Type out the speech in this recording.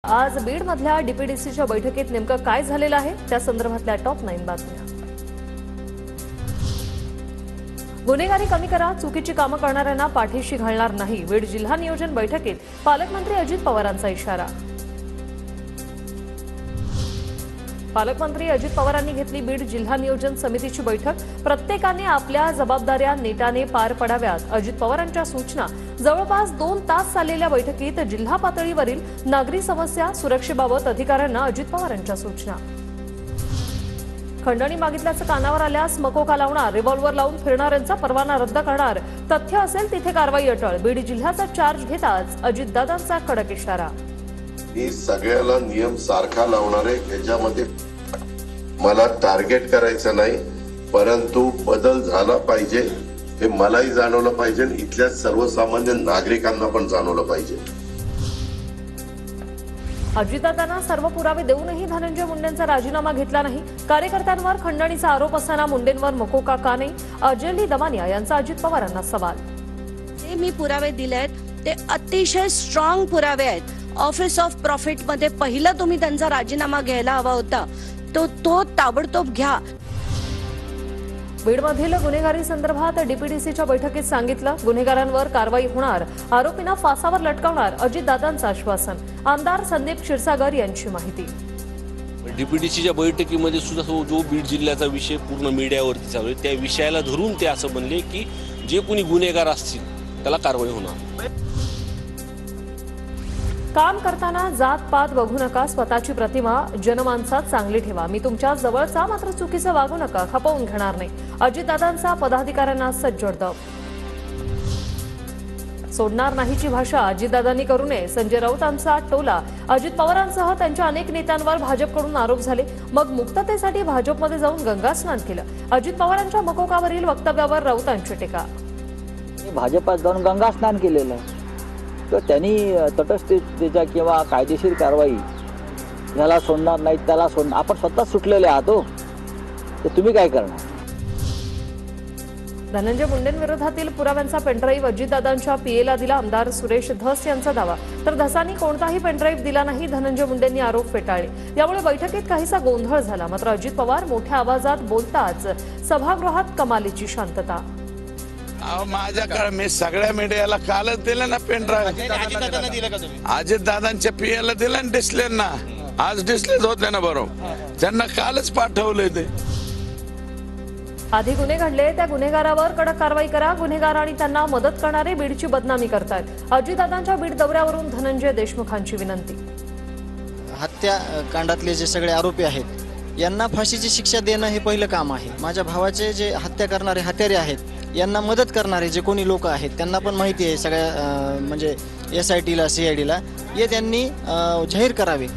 आज बीड मधल्या डीपीडीसीच्या बैठकीत नेमकं काय झालेलं आहे त्या संदर्भातल्या टॉप 9 बातम्या। गुन्हेगारी कमी करा, चुकीची कामं करणाऱ्यांना पाठीशी घालणार नाही, बीड जिल्हा नियोजन बैठकीत पालकमंत्री अजित पवारांचा इशारा। पालकमंत्री अजित पवारांनी घेतली बीड जिल्हा नियोजन समितीची बैठक। प्रत्येकाने आपल्या जबाबदाऱ्या नेटाने पार पडाव्यात, अजित पवारांच्या सूचना। जवळपास 2 तास चाललेल्या बैठकीत जिल्हा पातळीवरील नागरी समस्या सुरक्षेबाबत अधिकाऱ्यांना अजित पवारांच्या सूचना। खंडणी मागितल्याचं कानावर आल्यास मकोका लावणार, रिव्हॉल्वर लावून फिरणाऱ्यांचा परवाना रद्द करणार, तथ्य असेल तिथे कारवाई अटळ, बीड जिल्ह्याचा चार्ज घेताच अजितदादांचा कडक इशारा। मी सगळ्याला नियम सारखा लावणार आहे, याच्यामध्ये मला टार्गेट करायचं नाही, परंतु बदल झाला पाहिजे हे मलाही जाणवलं पाहिजे, इथल्या सर्वसामान्य नागरिकांना पण जाणवलं पाहिजे। अजितदादांना सर्व पुरावे देऊनही धनंजय मुंडेंचा राजीनामा घेतला नाही। कार्यकर्त्यांवर खंडणीचा आरोप असताना मुंडेंवर मकोका का नाही, अजली दमानिया यांचा अजित पवारांना सवाल। जे मी पुरावे दिलेत ते अतिशय स्ट्रॉंग पुरावे आहेत। ऑफिस ऑफ प्रॉफिट मध्ये पहिला तुम्ही त्यांचा राजीनामा घ्यायला हवा होता, तो ताबडतोब घ्या। बीडमधील गुन्हेगारी संदर्भात डीपीडीसीच्या बैठकीत सांगितलं, गुन्हेगारांवर कारवाई होणार, आरोपींना फासावर लटकवणार, अजितदादांचं आश्वासन। आमदार संदीप क्षीरसागर यांची माहिती। डीपीडीसीच्या बैठकीमध्ये सुद्धा जो बीड जिल्ह्याचा विषय पूर्ण मीडियावरती चालू आहे, त्या विषयाला धरून ते असं म्हणले की जे कोणी गुन्हेगार असतील त्याला कारवाई होणार। काम करताना जात पात बघू नका, स्वतःची प्रतिमा जनमानसात चांगली ठेवा, मी तुमच्या जवळचा मात्र चुकीचं वागू नका, खपवून घेणार नाही, अजितदादांचा पदाधिकाऱ्यांना सज्जड दब। सोडणार नाहीची भाषा अजितदादांनी करू नये, संजय राऊतांचा टोला। अजित पवारांसह त्यांच्या अनेक नेत्यांवर भाजपकडून आरोप झाले, मग मुक्ततेसाठी भाजपमध्ये जाऊन गंगास्नान केलं। अजित पवारांच्या मकोकावरील वक्तव्यावर राऊतांची टीका। भाजपात जाऊन गंगास्नान केलेलं आहे, तर त्यांनी तटस्थतेच्या किंवा कायदेशीर कारवाई याला सोडणार नाही, त्याला सोडणार, आपण स्वतः सुटलेले आहात हो, तर तुम्ही काय करणार। धनंजय मुंडेंविरोधातील पुराव्यांचा पेनड्राईव्ह अजितदादांच्या पीएला दिला, आमदार सुरेश धस यांचा दावा। तर धसांनी कोणताही पेनड्राईव्ह दिला नाही, धनंजय मुंडेंनी आरोप फेटाळले। यामुळे बैठकीत काहीसा गोंधळ झाला, मात्र अजित पवार मोठ्या आवाजात बोलताच सभागृहात कमालीची शांतता। माझ्याकडे मी सगळ्या मीडियाला कालच दिलं ना पेनड्राईव्ह, अजितदादांच्या पीएला दिलं ना, डिस्प्लेना आज डिस्प्लेच होते ना, बरोबर त्यांना कालच पाठवले ते। आधी गुन्हे घडले त्या गुन्हेगारावर कडक कारवाई करा, गुन्हेगार आणि त्यांना मदत करणारे बीडची बदनामी करतायत, अजितदादांच्या बीड दौऱ्यावरून धनंजय देशमुखांची विनंती। हत्याकांडातले जे सगळे आरोपी आहेत यांना फाशीची शिक्षा देणं हे पहिलं काम आहे। माझ्या भावाचे जे हत्या करणारे हत्यारे आहेत, यांना मदत करणारे जे कोणी लोक आहेत त्यांना पण माहिती आहे, सगळ्या म्हणजे SITला CIDला हे त्यांनी जाहीर करावे।